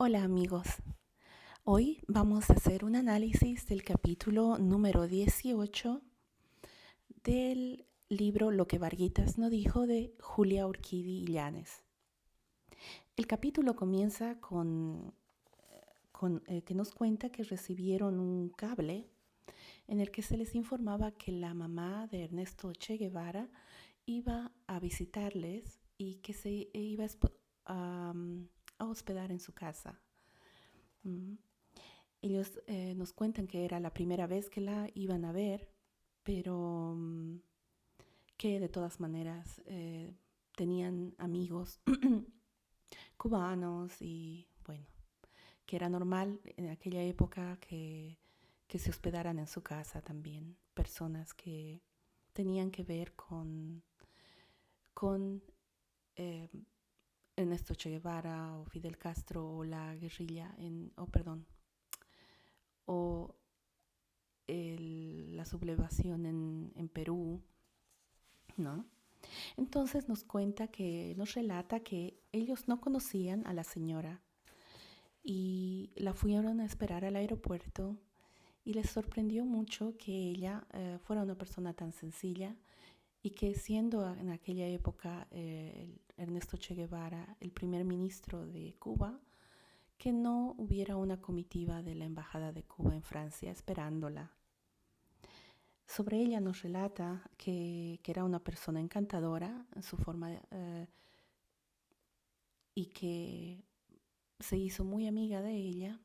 Hola amigos, hoy vamos a hacer un análisis del capítulo número 18 del libro Lo que Varguitas no dijo de Julia Urquidi Illanes. El capítulo comienza con que nos cuenta que recibieron un cable en el que se les informaba que la mamá de Ernesto Che Guevara iba a visitarles y que se iba a, a hospedar en su casa. Mm. Ellos nos cuentan que era la primera vez que la iban a ver, pero que de todas maneras tenían amigos cubanos y bueno, que era normal en aquella época que se hospedaran en su casa también personas que tenían que ver con eh, Ernesto Che Guevara o Fidel Castro o la guerrilla o la sublevación en Perú, ¿no? Entonces nos relata que ellos no conocían a la señora y la fueron a esperar al aeropuerto y les sorprendió mucho que ella fuera una persona tan sencilla y que siendo en aquella época Ernesto Che Guevara el primer ministro de Cuba, que no hubiera una comitiva de la Embajada de Cuba en Francia esperándola. Sobre ella nos relata que era una persona encantadora en su forma y que se hizo muy amiga de ella,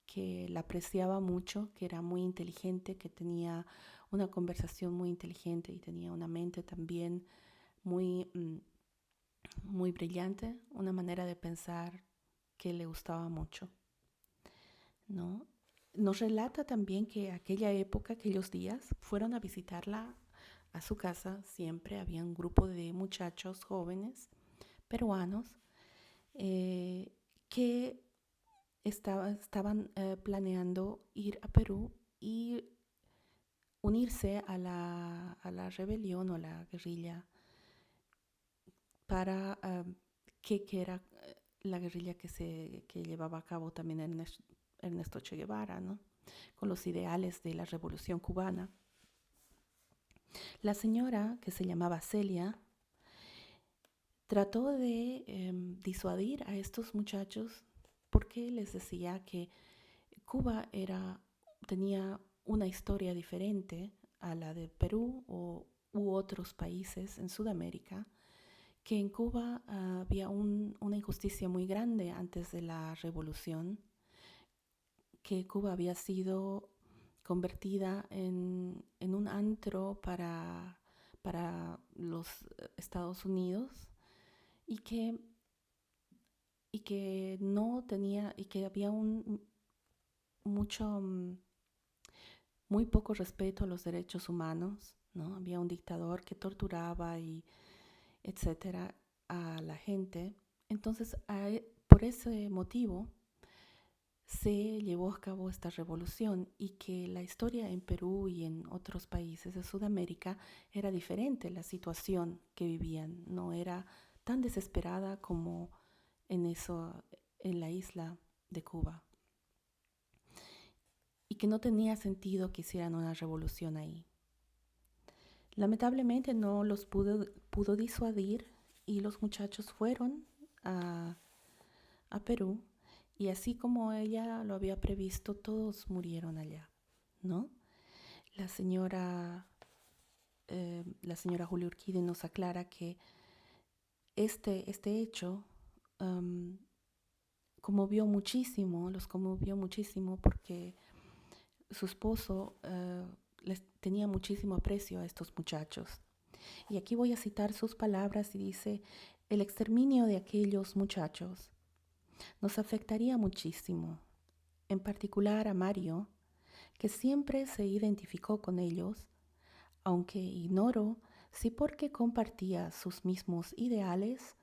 que la apreciaba mucho, que era muy inteligente, que tenía una conversación muy inteligente y tenía una mente también muy, muy brillante, una manera de pensar que le gustaba mucho, ¿no? Nos relata también que aquella época, aquellos días, fueron a visitarla a su casa. Siempre había un grupo de muchachos jóvenes peruanos eh, que estaban planeando ir a Perú y unirse a la rebelión o a la guerrilla para que era la guerrilla que llevaba a cabo también Ernesto Che Guevara, ¿no? Con los ideales de la revolución cubana. La señora, que se llamaba Celia, trató de disuadir a estos muchachos porque les decía que Cuba tenía una historia diferente a la de Perú u otros países en Sudamérica, que en Cuba había una injusticia muy grande antes de la revolución, que Cuba había sido convertida en un antro para los Estados Unidos y que no tenía y que había mucho muy poco respeto a los derechos humanos, ¿no? Había un dictador que torturaba y etcétera a la gente. Entonces, por ese motivo se llevó a cabo esta revolución y que la historia en Perú y en otros países de Sudamérica era diferente, la situación que vivían no era tan desesperada como en la isla de Cuba y que no tenía sentido que hicieran una revolución ahí. Lamentablemente no los pudo disuadir y los muchachos fueron a, a Perú y así como ella lo había previsto, todos murieron allá, ¿no? La señora, la señora Julia Urquidi nos aclara que este hecho los conmovió muchísimo porque su esposo les tenía muchísimo aprecio a estos muchachos. Y aquí voy a citar sus palabras y dice: el exterminio de aquellos muchachos nos afectaría muchísimo, en particular a Mario, que siempre se identificó con ellos, aunque ignoro si porque compartía sus mismos ideales,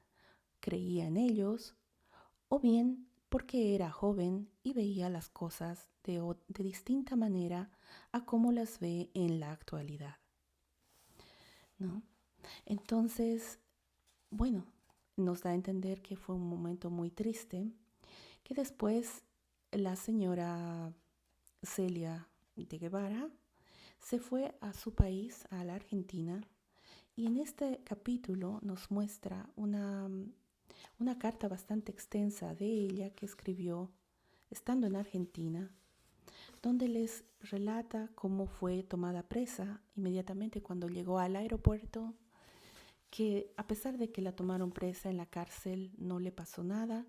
creía en ellos, o bien porque era joven y veía las cosas de distinta manera a como las ve en la actualidad, ¿no? Entonces, bueno, nos da a entender que fue un momento muy triste, que después la señora Celia de Guevara se fue a su país, a la Argentina, y en este capítulo nos muestra una carta bastante extensa de ella que escribió estando en Argentina, donde les relata cómo fue tomada presa inmediatamente cuando llegó al aeropuerto, que a pesar de que la tomaron presa en la cárcel no le pasó nada,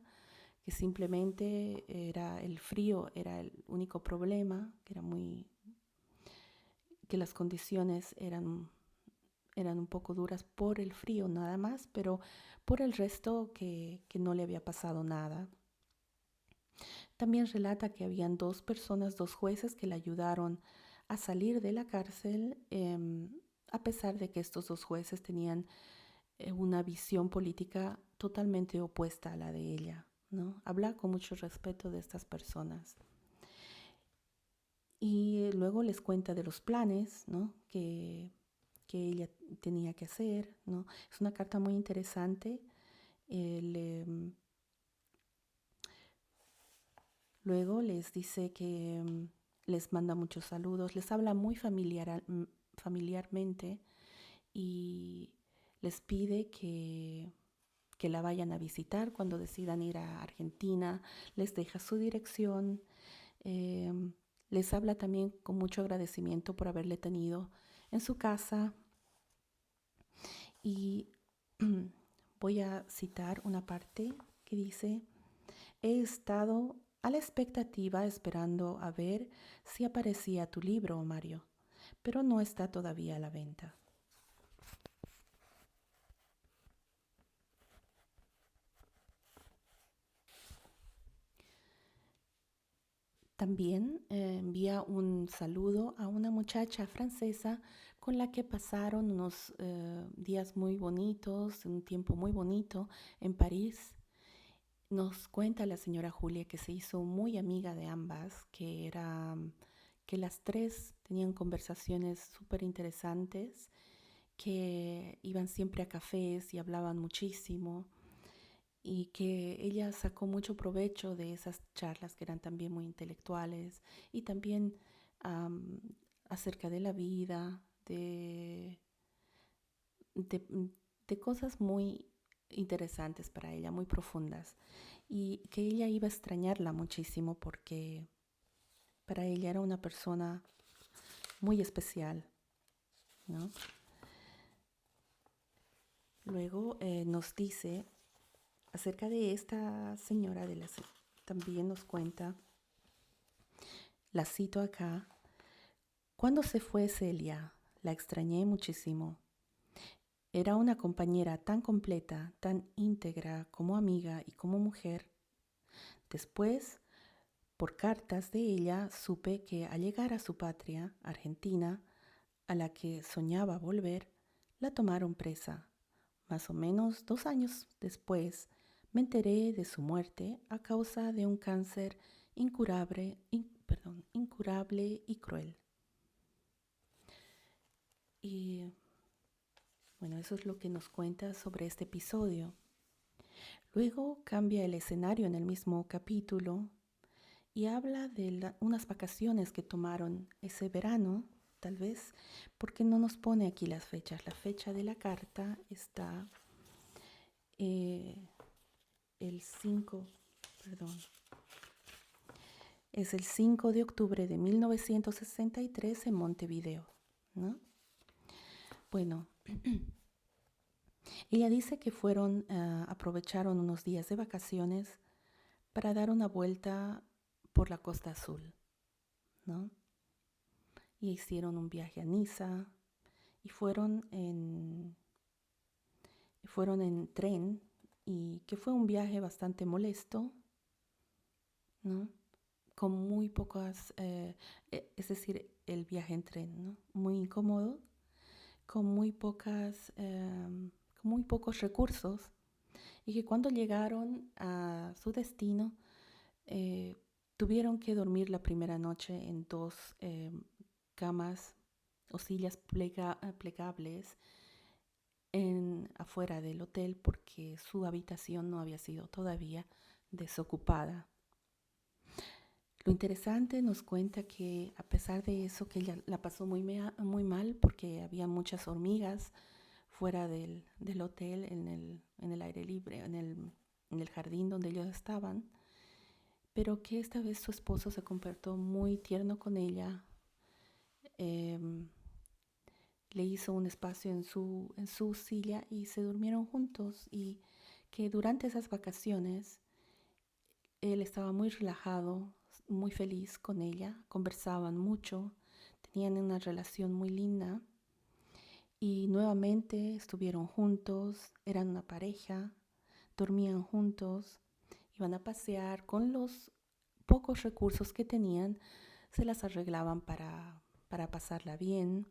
que simplemente era el frío, era el único problema, que las condiciones eran un poco duras por el frío nada más, pero por el resto que no le había pasado nada. También relata que habían dos personas, dos jueces que le ayudaron a salir de la cárcel, a pesar de que estos dos jueces tenían una visión política totalmente opuesta a la de ella, ¿no? Habla con mucho respeto de estas personas. Y luego les cuenta de los planes, ¿no? que ella tenía que hacer, ¿no? Es una carta muy interesante. Luego les dice que les manda muchos saludos, les habla muy familiarmente y les pide que la vayan a visitar cuando decidan ir a Argentina, les deja su dirección, eh, les habla también con mucho agradecimiento por haberle tenido en su casa y voy a citar una parte que dice: he estado a la expectativa esperando a ver si aparecía tu libro, Mario, pero no está todavía a la venta. También envía un saludo a una muchacha francesa con la que pasaron unos días muy bonitos, un tiempo muy bonito en París. Nos cuenta la señora Julia que se hizo muy amiga de ambas, que las tres tenían conversaciones súper interesantes, que iban siempre a cafés y hablaban muchísimo y que ella sacó mucho provecho de esas charlas que eran también muy intelectuales y también um, acerca de la vida, de, de cosas muy interesantes para ella, muy profundas, y que ella iba a extrañarla muchísimo porque para ella era una persona muy especial, ¿no? Luego nos dice acerca de esta señora también nos cuenta, la cito acá: cuando se fue Celia, la extrañé muchísimo. Era una compañera tan completa, tan íntegra como amiga y como mujer. Después, por cartas de ella, supe que al llegar a su patria, Argentina, a la que soñaba volver, la tomaron presa. Más o menos 2 años después, me enteré de su muerte a causa de un cáncer incurable y cruel. Y bueno, eso es lo que nos cuenta sobre este episodio. Luego cambia el escenario en el mismo capítulo y habla de unas vacaciones que tomaron ese verano, tal vez, porque no nos pone aquí las fechas. La fecha de la carta está eh, el 5, perdón, es el 5 de octubre de 1963 en Montevideo, ¿no? Bueno, ella dice que aprovecharon unos días de vacaciones para dar una vuelta por la Costa Azul, ¿no? Y hicieron un viaje a Niza y fueron en tren, y que fue un viaje bastante molesto, ¿no? Con muy pocas, es decir, el viaje en tren, ¿no? Muy incómodo, con muy con muy pocos recursos, y que cuando llegaron a su destino eh, tuvieron que dormir la primera noche en dos camas o sillas plegables afuera del hotel porque su habitación no había sido todavía desocupada. Lo interesante nos cuenta que a pesar de eso, que ella la pasó muy mal porque había muchas hormigas fuera del hotel, en el aire libre, en el jardín donde ellos estaban, pero que esta vez su esposo se comportó muy tierno con ella, em, le hizo un espacio en su silla y se durmieron juntos, y que durante esas vacaciones él estaba muy relajado, muy feliz con ella, conversaban mucho, tenían una relación muy linda y nuevamente estuvieron juntos, eran una pareja, dormían juntos, iban a pasear con los pocos recursos que tenían, se las arreglaban para pasarla bien,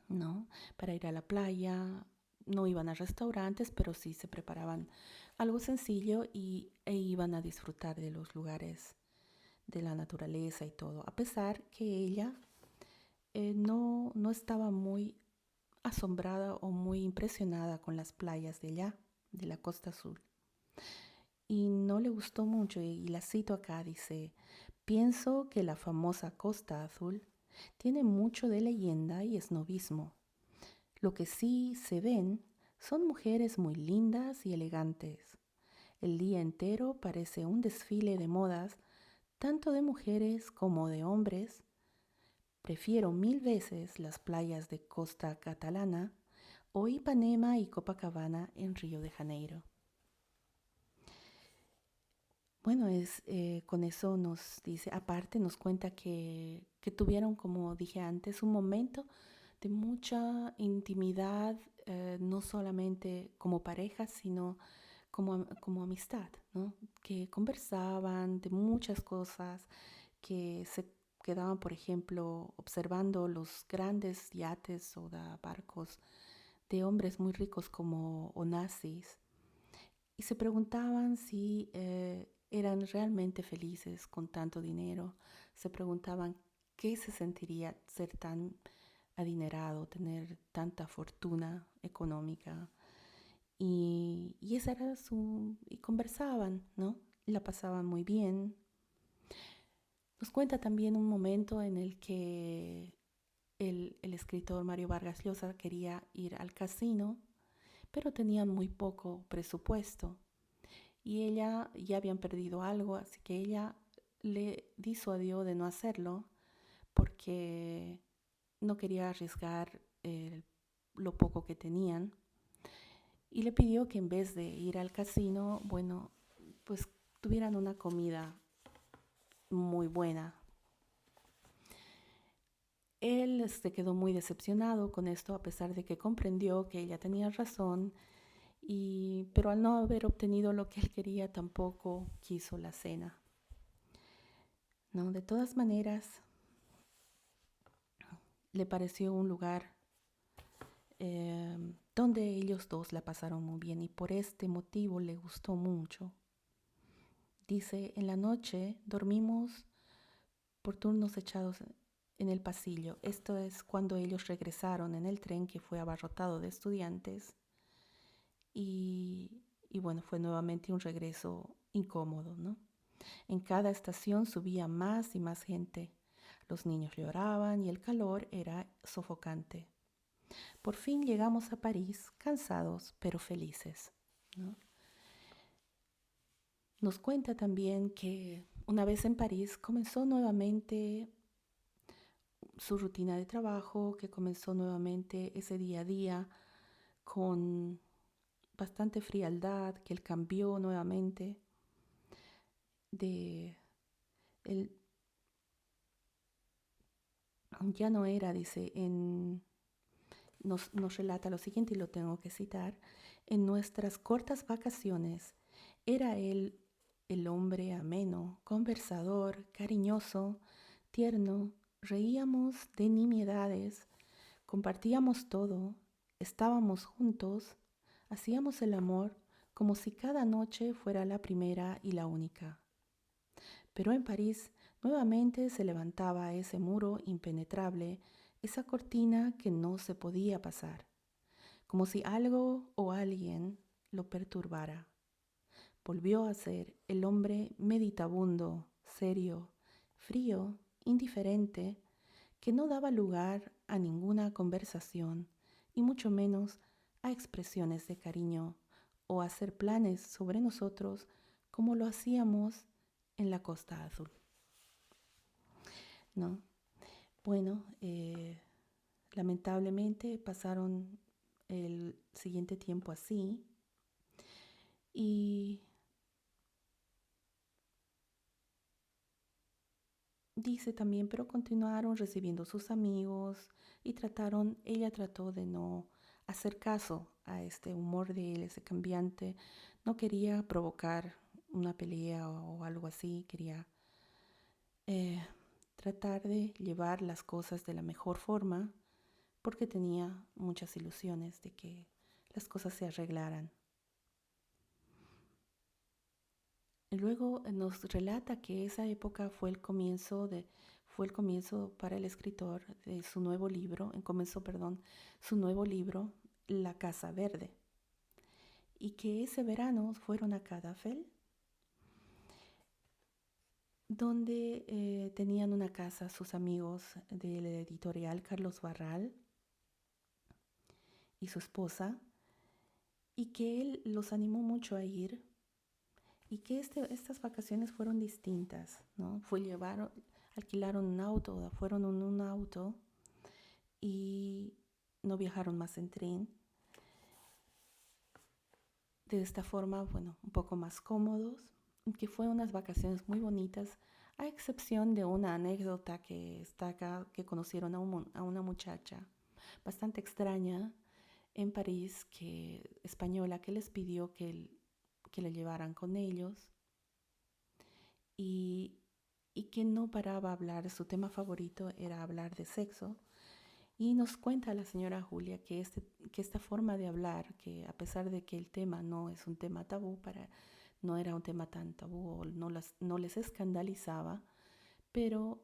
¿no? Para ir a la playa, no iban a restaurantes, pero sí se preparaban algo sencillo e iban a disfrutar de los lugares de la naturaleza y todo, a pesar que ella no estaba muy asombrada o muy impresionada con las playas de allá, de la costa azul. Y no le gustó mucho, y la cito acá, dice: pienso que la famosa Costa Azul tiene mucho de leyenda y esnovismo. Lo que sí se ven son mujeres muy lindas y elegantes. El día entero parece un desfile de modas, tanto de mujeres como de hombres. Prefiero mil veces las playas de Costa Catalana o Ipanema y Copacabana en Río de Janeiro. Bueno, con eso nos dice, aparte nos cuenta que tuvieron, como dije antes, un momento de mucha intimidad, no solamente como pareja, sino como amistad, ¿no? Que conversaban de muchas cosas, que se quedaban, por ejemplo, observando los grandes yates o barcos de hombres muy ricos como Onassis, y se preguntaban si eran realmente felices con tanto dinero. Se preguntaban qué se sentiría ser tan adinerado, tener tanta fortuna económica. Y esa era y conversaban, ¿no? La pasaban muy bien. Nos cuenta también un momento en el que el escritor Mario Vargas Llosa quería ir al casino, pero tenían muy poco presupuesto y ella ya habían perdido algo, así que ella le disuadió de no hacerlo porque no quería arriesgar lo poco que tenían, y le pidió que en vez de ir al casino, bueno, pues tuvieran una comida muy buena. Él se quedó muy decepcionado con esto, a pesar de que comprendió que ella tenía razón, pero al no haber obtenido lo que él quería, tampoco quiso la cena, ¿no? De todas maneras, le pareció un lugar donde ellos dos la pasaron muy bien, y por este motivo le gustó mucho. Dice: en la noche dormimos por turnos echados en el pasillo. Esto es cuando ellos regresaron en el tren, que fue abarrotado de estudiantes, y, y bueno, fue nuevamente un regreso incómodo, ¿no? En cada estación subía más y más gente. Los niños lloraban y el calor era sofocante. Por fin llegamos a París, cansados pero felices, ¿no? Nos cuenta también que una vez en París comenzó nuevamente su rutina de trabajo, que comenzó nuevamente ese día a día con bastante frialdad, que él cambió nuevamente de... Él ya no era, dice, nos relata lo siguiente, y lo tengo que citar: en nuestras cortas vacaciones era él el hombre ameno, conversador, cariñoso, tierno, reíamos de nimiedades, compartíamos todo, estábamos juntos, hacíamos el amor como si cada noche fuera la primera y la única. Pero en París nuevamente se levantaba ese muro impenetrable, esa cortina que no se podía pasar, como si algo o alguien lo perturbara. Volvió a ser el hombre meditabundo, serio, frío, indiferente, que no daba lugar a ninguna conversación y mucho menos a expresiones de cariño o hacer planes sobre nosotros como lo hacíamos en la Costa Azul, ¿no? Bueno, lamentablemente pasaron el siguiente tiempo así y dice también, pero continuaron recibiendo sus amigos y ella trató de no hacer caso a este humor de él, ese cambiante, no quería provocar una pelea o algo así, quería eh, tratar de llevar las cosas de la mejor forma porque tenía muchas ilusiones de que las cosas se arreglaran. Luego nos relata que esa época fue el comienzo para el escritor de su nuevo libro, su nuevo libro, La Casa Verde, y que ese verano fueron a Cadafel, donde tenían una casa sus amigos del editorial Carlos Barral y su esposa, y que él los animó mucho a ir y que estas vacaciones fueron distintas, ¿no? Alquilaron un auto, fueron en un auto y no viajaron más en tren. De esta forma, bueno, un poco más cómodos, que fue unas vacaciones muy bonitas, a excepción de una anécdota que está acá, que conocieron a una muchacha bastante extraña en París, española, que les pidió que la llevaran con ellos y, y que no paraba a hablar, su tema favorito era hablar de sexo. Y nos cuenta la señora Julia que esta forma de hablar, que a pesar de que el tema no es un tema tabú, no era un tema tan tabú, no les escandalizaba, pero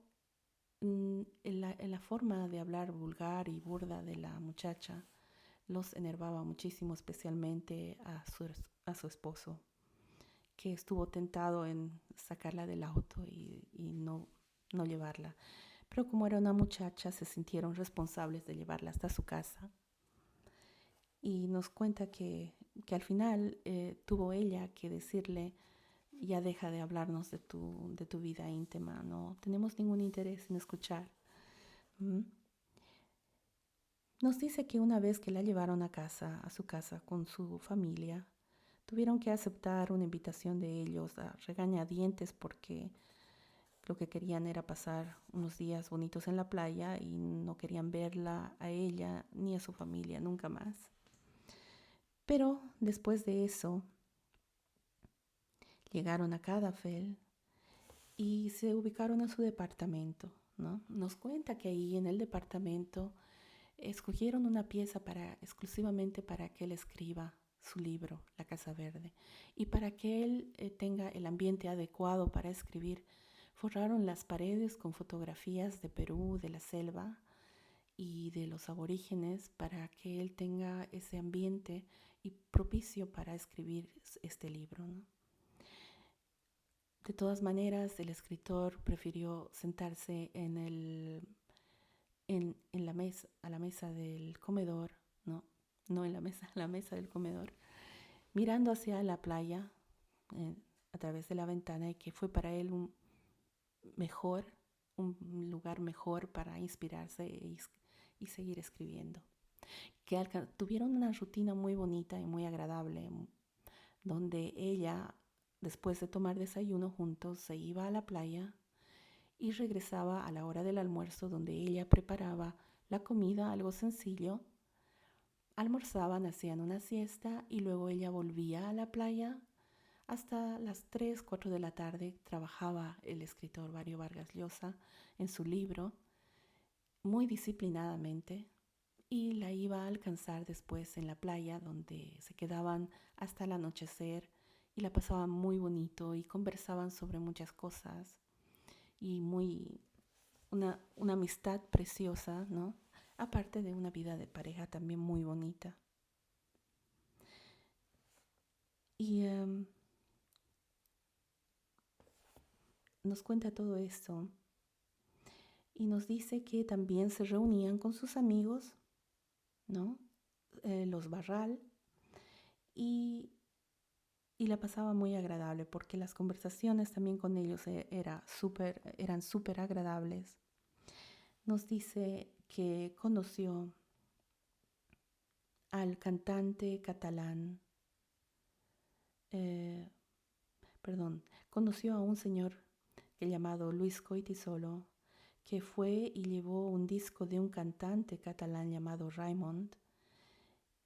en la forma de hablar vulgar y burda de la muchacha los enervaba muchísimo, especialmente a su esposo, que estuvo tentado en sacarla del auto y no llevarla. Pero como era una muchacha, se sintieron responsables de llevarla hasta su casa. Y nos cuenta que al final tuvo ella que decirle, ya deja de hablarnos de tu vida íntima, no tenemos ningún interés en escuchar. ¿Mm? Nos dice que una vez que la llevaron a su casa con su familia, tuvieron que aceptar una invitación de ellos a regañadientes porque lo que querían era pasar unos días bonitos en la playa y no querían verla a ella ni a su familia nunca más. Pero después de eso, llegaron a Cadafel y se ubicaron en su departamento, ¿no? Nos cuenta que ahí en el departamento escogieron una pieza exclusivamente para que él escriba su libro, La Casa Verde, y para que él tenga el ambiente adecuado para escribir. Forraron las paredes con fotografías de Perú, de la selva y de los aborígenes para que él tenga ese ambiente y propicio para escribir este libro, ¿no? De todas maneras, el escritor prefirió sentarse en la mesa, a la mesa del comedor, ¿no? No en la mesa, a la mesa del comedor, mirando hacia la playa a través de la ventana, y que fue para él un lugar mejor para inspirarse y seguir escribiendo. Que tuvieron una rutina muy bonita y muy agradable, donde ella, después de tomar desayuno juntos, se iba a la playa y regresaba a la hora del almuerzo, donde ella preparaba la comida, algo sencillo. Almorzaban, hacían una siesta y luego ella volvía a la playa. Hasta las 3, 4 de la tarde trabajaba el escritor Mario Vargas Llosa en su libro muy disciplinadamente, y la iba a alcanzar después en la playa, donde se quedaban hasta el anochecer y la pasaban muy bonito y conversaban sobre muchas cosas y una amistad preciosa, ¿no? Aparte de una vida de pareja también muy bonita. Y nos cuenta todo esto Y nos dice que también se reunían con sus amigos, ¿no? Los Barral, y, y la pasaba muy agradable porque las conversaciones también con ellos eran súper agradables. Nos dice que conoció al cantante catalán, eh, conoció a un señor llamado Luis Coitisolo, que fue y llevó un disco de un cantante catalán llamado Raimon,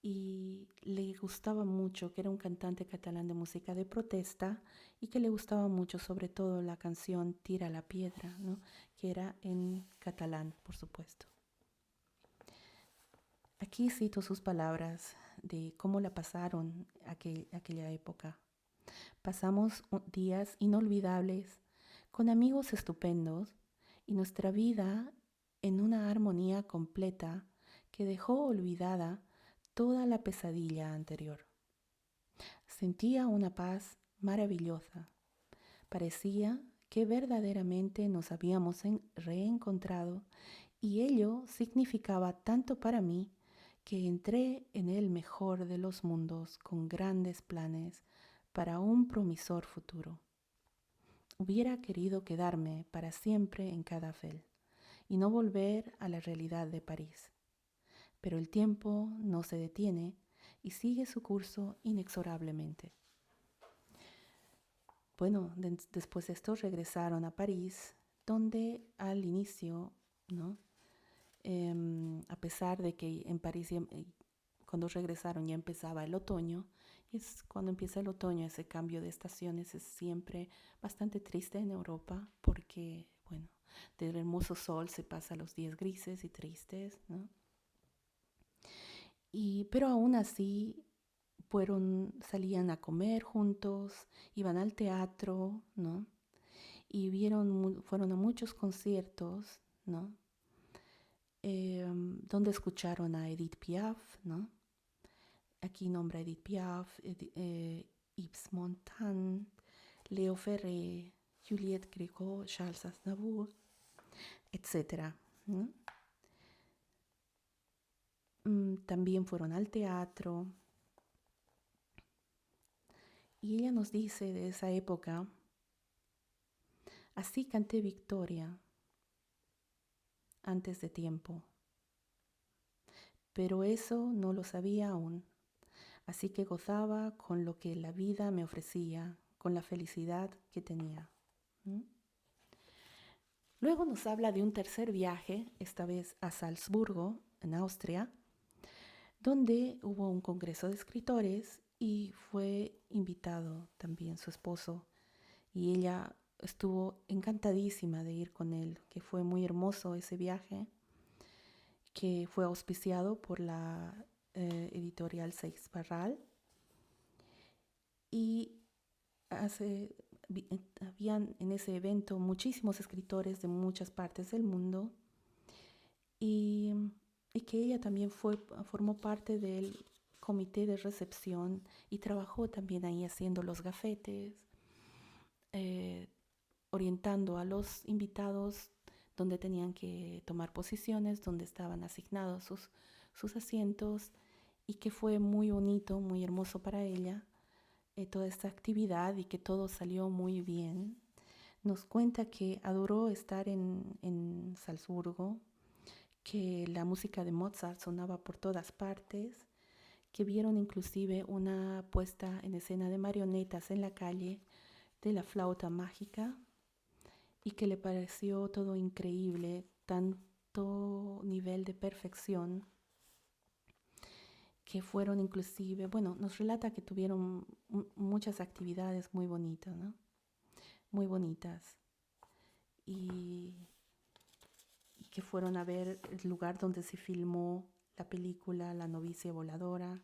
y le gustaba mucho, que era un cantante catalán de música de protesta, y que le gustaba mucho sobre todo la canción Tira la piedra, ¿no? Que era en catalán, por supuesto. Aquí cito sus palabras de cómo la pasaron aquella época. Pasamos días inolvidables con amigos estupendos y nuestra vida en una armonía completa que dejó olvidada toda la pesadilla anterior. Sentía una paz maravillosa. Parecía que verdaderamente nos habíamos reencontrado, y ello significaba tanto para mí que entré en el mejor de los mundos con grandes planes para un promisor futuro. Hubiera querido quedarme para siempre en Cadafel y no volver a la realidad de París. Pero el tiempo no se detiene y sigue su curso inexorablemente. Bueno, después de esto regresaron a París, donde al inicio, ¿no? A pesar de que en París cuando regresaron ya empezaba el otoño, y es cuando empieza el otoño, ese cambio de estaciones es siempre bastante triste en Europa, porque, bueno, del hermoso sol se pasa a los días grises y tristes, ¿no? Pero aún así salían a comer juntos, iban al teatro, ¿no? Y fueron a muchos conciertos, ¿no? Donde escucharon a Edith Piaf, ¿no? Aquí nombra Edith Piaf, Yves Montand, Leo Ferré, Juliette Gréco, Charles Aznavour, etc. ¿no? También fueron al teatro. Y ella nos dice de esa época: así canté victoria antes de tiempo, pero eso no lo sabía aún. Así que gozaba con lo que la vida me ofrecía, con la felicidad que tenía. ¿Mm? Luego nos habla de un tercer viaje, esta vez a Salzburgo, en Austria, donde hubo un congreso de escritores y fue invitado también su esposo. Y ella estuvo encantadísima de ir con él, que fue muy hermoso ese viaje, que fue auspiciado por la editorial Seix Barral. Y habían en ese evento muchísimos escritores de muchas partes del mundo, y que ella también formó parte del comité de recepción y trabajó también ahí haciendo los gafetes, orientando a los invitados donde tenían que tomar posiciones, donde estaban asignados sus asientos, y que fue muy bonito, muy hermoso para ella toda esta actividad, y que todo salió muy bien. Nos cuenta que adoró estar en Salzburgo, que la música de Mozart sonaba por todas partes, que vieron inclusive una puesta en escena de marionetas en la calle de la flauta mágica, y que le pareció todo increíble, tanto nivel de perfección, que fueron inclusive, bueno, nos relata que tuvieron muchas actividades muy bonitas, ¿no? Muy bonitas. Y que fueron a ver el lugar donde se filmó la película La novicia voladora,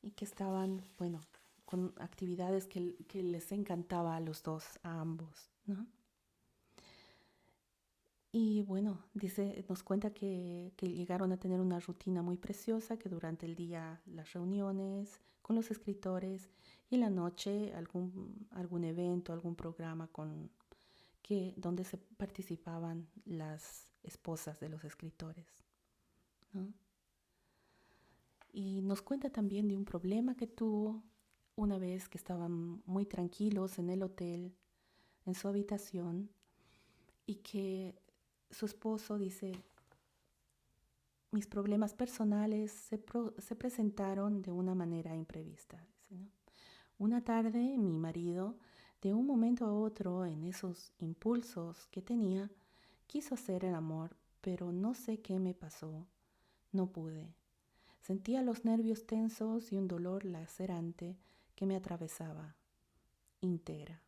y que estaban, bueno, con actividades que les encantaba a los dos, a ambos, ¿no? Y bueno, nos cuenta que llegaron a tener una rutina muy preciosa, que durante el día las reuniones con los escritores, y en la noche algún evento, algún programa donde se participaban las esposas de los escritores, ¿no? Y nos cuenta también de un problema que tuvo una vez que estaban muy tranquilos en el hotel, en su habitación, y que su esposo dice: mis problemas personales se presentaron de una manera imprevista. Dice, ¿no? Una tarde mi marido, de un momento a otro, en esos impulsos que tenía, quiso hacer el amor, pero no sé qué me pasó, no pude. Sentía los nervios tensos y un dolor lacerante que me atravesaba íntegra.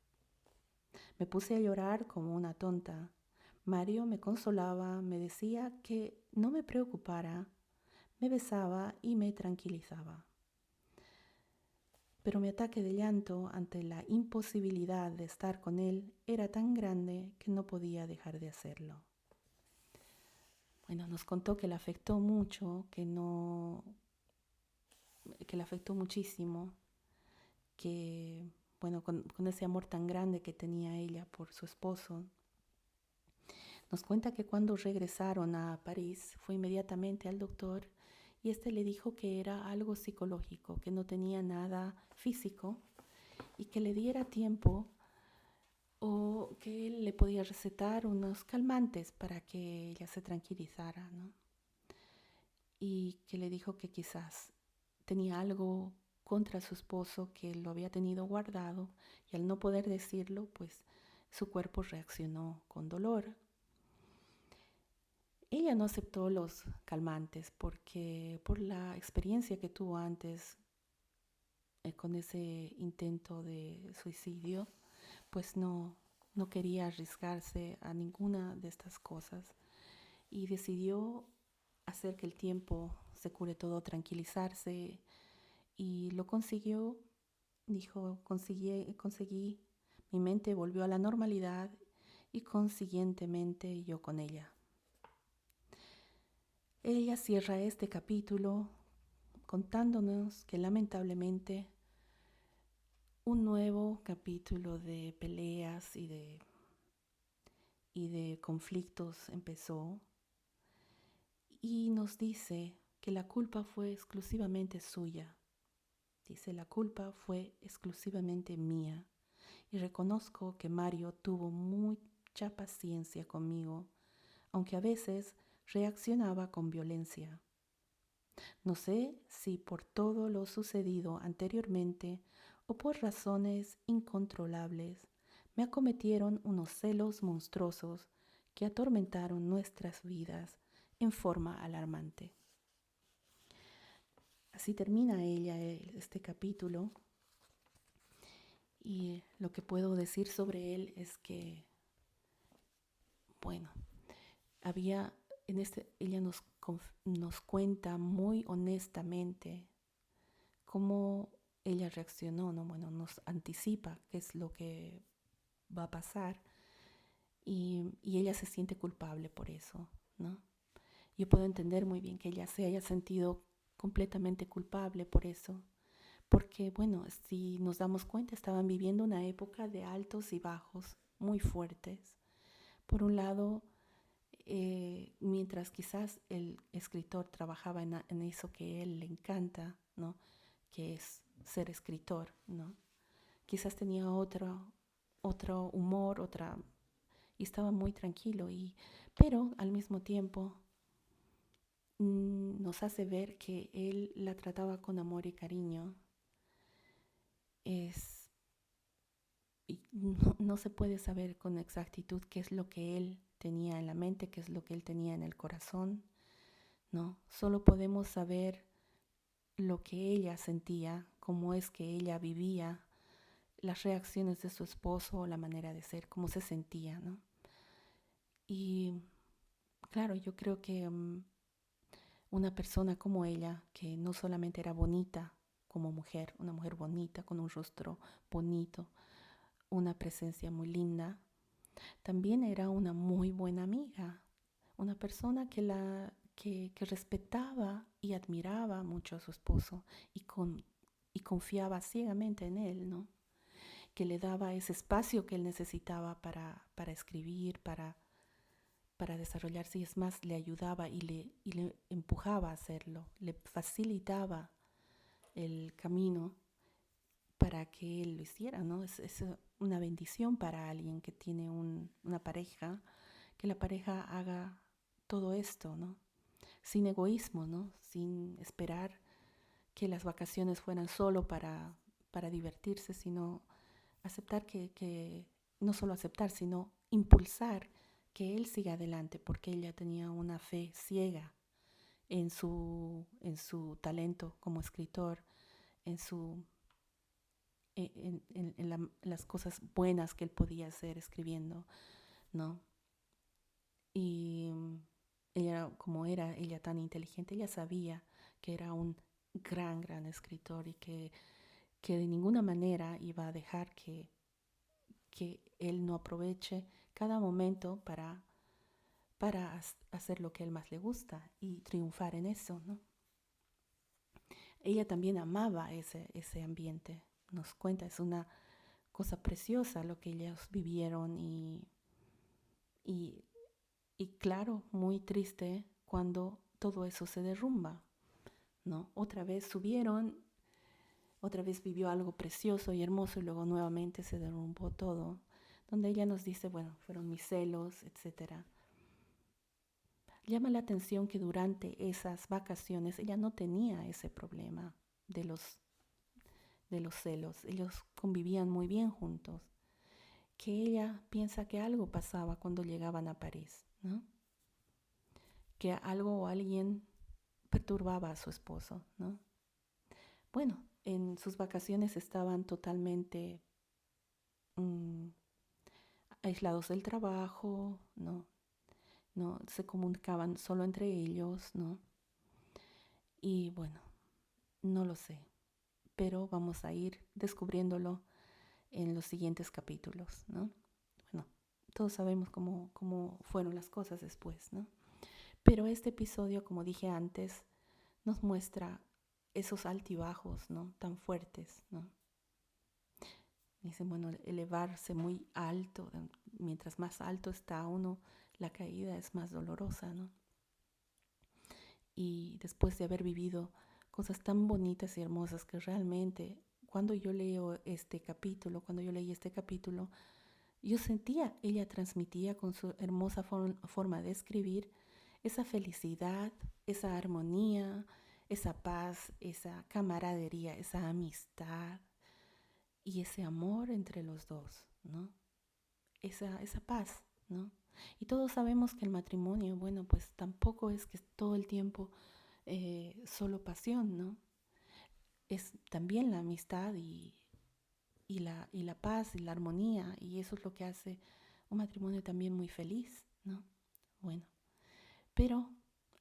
Me puse a llorar como una tonta. Mario me consolaba, me decía que no me preocupara, me besaba y me tranquilizaba. Pero mi ataque de llanto ante la imposibilidad de estar con él era tan grande que no podía dejar de hacerlo. Bueno, nos contó que le afectó mucho, que le afectó muchísimo, que, bueno, con ese amor tan grande que tenía ella por su esposo. Nos cuenta que cuando regresaron a París fue inmediatamente al doctor y este le dijo que era algo psicológico, que no tenía nada físico y que le diera tiempo o que él le podía recetar unos calmantes para que ella se tranquilizara, ¿no? Y que le dijo que quizás tenía algo contra su esposo que lo había tenido guardado y al no poder decirlo, pues su cuerpo reaccionó con dolor. Ella no aceptó los calmantes porque por la experiencia que tuvo antes con ese intento de suicidio, pues no quería arriesgarse a ninguna de estas cosas y decidió hacer que el tiempo se cure todo, tranquilizarse y lo consiguió. Dijo, conseguí, mi mente volvió a la normalidad y consiguientemente yo con ella. Ella cierra este capítulo contándonos que lamentablemente un nuevo capítulo de peleas y de conflictos empezó y nos dice que la culpa fue exclusivamente suya. Dice, la culpa fue exclusivamente mía y reconozco que Mario tuvo mucha paciencia conmigo, aunque a veces reaccionaba con violencia. No sé si por todo lo sucedido anteriormente o por razones incontrolables, me acometieron unos celos monstruosos que atormentaron nuestras vidas en forma alarmante. Así termina ella este capítulo y lo que puedo decir sobre él es que, bueno, ella nos cuenta muy honestamente cómo ella reaccionó, ¿no? Bueno, nos anticipa qué es lo que va a pasar y ella se siente culpable por eso, ¿no? Yo puedo entender muy bien que ella se haya sentido completamente culpable por eso, porque, bueno, si nos damos cuenta, estaban viviendo una época de altos y bajos muy fuertes. Por un lado, mientras quizás el escritor trabajaba en eso que a él le encanta, ¿no? Que es ser escritor, ¿no? Quizás tenía otro humor, y estaba muy tranquilo, pero al mismo tiempo nos hace ver que él la trataba con amor y cariño. Y no se puede saber con exactitud qué es lo que él tenía en la mente, qué es lo que él tenía en el corazón, ¿no? Solo podemos saber lo que ella sentía, cómo es que ella vivía, las reacciones de su esposo, la manera de ser, cómo se sentía, ¿no? Y claro, yo creo que una persona como ella, que no solamente era bonita como mujer, una mujer bonita, con un rostro bonito, una presencia muy linda, también era una muy buena amiga, una persona que respetaba y admiraba mucho a su esposo y confiaba ciegamente en él, ¿no? que le daba ese espacio que él necesitaba para escribir, para desarrollarse, y es más, le ayudaba y le empujaba a hacerlo, le facilitaba el camino para que él lo hiciera, ¿no? Es una bendición para alguien que tiene una pareja, que la pareja haga todo esto, ¿no? Sin egoísmo, ¿no? Sin esperar que las vacaciones fueran solo para divertirse, sino aceptar no solo aceptar, sino impulsar que él siga adelante, porque ella tenía una fe ciega en su talento como escritor, en, su, en las cosas buenas que él podía hacer escribiendo, ¿no? Y ella, como era ella tan inteligente, ella sabía que era un gran escritor y que de ninguna manera iba a dejar que él no aproveche cada momento para hacer lo que a él más le gusta y triunfar en eso, ¿no? Ella también amaba ese ambiente, nos cuenta, es una cosa preciosa lo que ellos vivieron y, y claro, muy triste cuando todo eso se derrumba, ¿no? Otra vez subieron, otra vez vivió algo precioso y hermoso y luego nuevamente se derrumbó todo, donde ella nos dice, bueno, fueron mis celos, etcétera. Llama la atención que durante esas vacaciones ella no tenía ese problema de los celos. Ellos convivían muy bien juntos. Que ella piensa que algo pasaba cuando llegaban a París, ¿no? Que algo o alguien perturbaba a su esposo, ¿no? Bueno, en sus vacaciones estaban totalmente mmm, aislados del trabajo, ¿no? No se comunicaban solo entre ellos, ¿no? Y bueno, no lo sé, pero vamos a ir descubriéndolo en los siguientes capítulos, ¿no? Bueno, todos sabemos cómo fueron las cosas después, ¿no? Pero este episodio, como dije antes, nos muestra esos altibajos, ¿no? Tan fuertes, ¿no? Dicen, bueno, elevarse muy alto, mientras más alto está uno, la caída es más dolorosa, ¿no? Y después de haber vivido cosas tan bonitas y hermosas que realmente, cuando yo leo este capítulo, cuando yo leí este capítulo, yo sentía, ella transmitía con su hermosa forma de escribir esa felicidad, esa armonía, esa paz, esa camaradería, esa amistad y ese amor entre los dos, ¿no? Esa paz, ¿no? Y todos sabemos que el matrimonio, bueno, pues tampoco es que todo el tiempo solo pasión, ¿no? Es también la amistad y la paz y la armonía, y eso es lo que hace un matrimonio también muy feliz, ¿no? Bueno, pero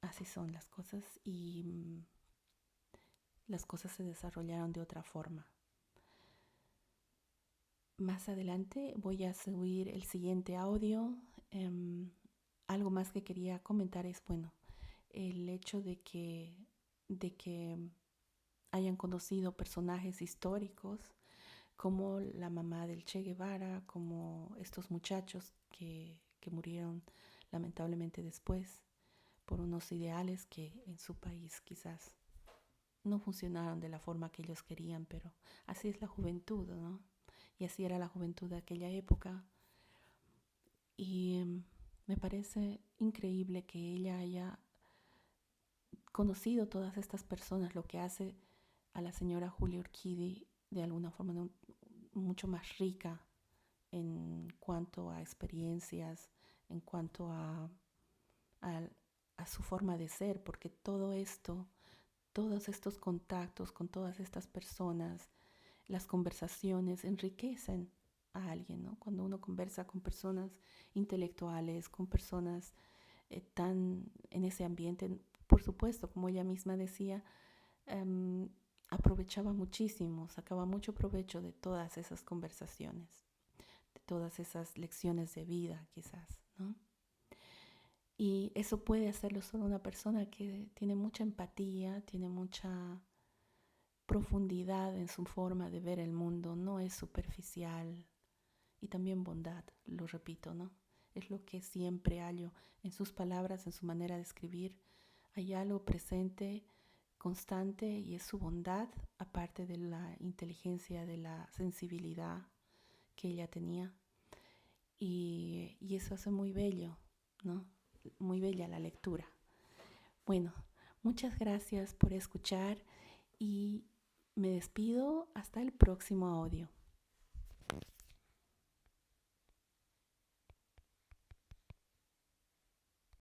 así son las cosas y las cosas se desarrollaron de otra forma. Más adelante voy a subir el siguiente audio. Algo más que quería comentar es, bueno, el hecho de que hayan conocido personajes históricos como la mamá del Che Guevara, como estos muchachos que murieron lamentablemente después por unos ideales que en su país quizás no funcionaron de la forma que ellos querían, pero así es la juventud, ¿no? Y así era la juventud de aquella época. Y me parece increíble que ella haya conocido todas estas personas, lo que hace a la señora Julia Urquidi de alguna forma mucho más rica en cuanto a experiencias, en cuanto a, a su forma de ser, porque todo esto, todos estos contactos con todas estas personas, las conversaciones enriquecen a alguien, ¿no? Cuando uno conversa con personas intelectuales, con personas tan en ese ambiente, por supuesto, como ella misma decía, um, aprovechaba muchísimo, sacaba mucho provecho de todas esas conversaciones, de todas esas lecciones de vida quizás, ¿no? Y eso puede hacerlo solo una persona que tiene mucha empatía, tiene mucha profundidad en su forma de ver el mundo, no es superficial. Y también bondad, lo repito, ¿no? Es lo que siempre hallo en sus palabras, en su manera de escribir. Hay algo presente, constante, y es su bondad, aparte de la inteligencia, de la sensibilidad que ella tenía. Y eso hace muy bello, ¿no? Muy bella la lectura. Bueno, muchas gracias por escuchar y me despido hasta el próximo audio.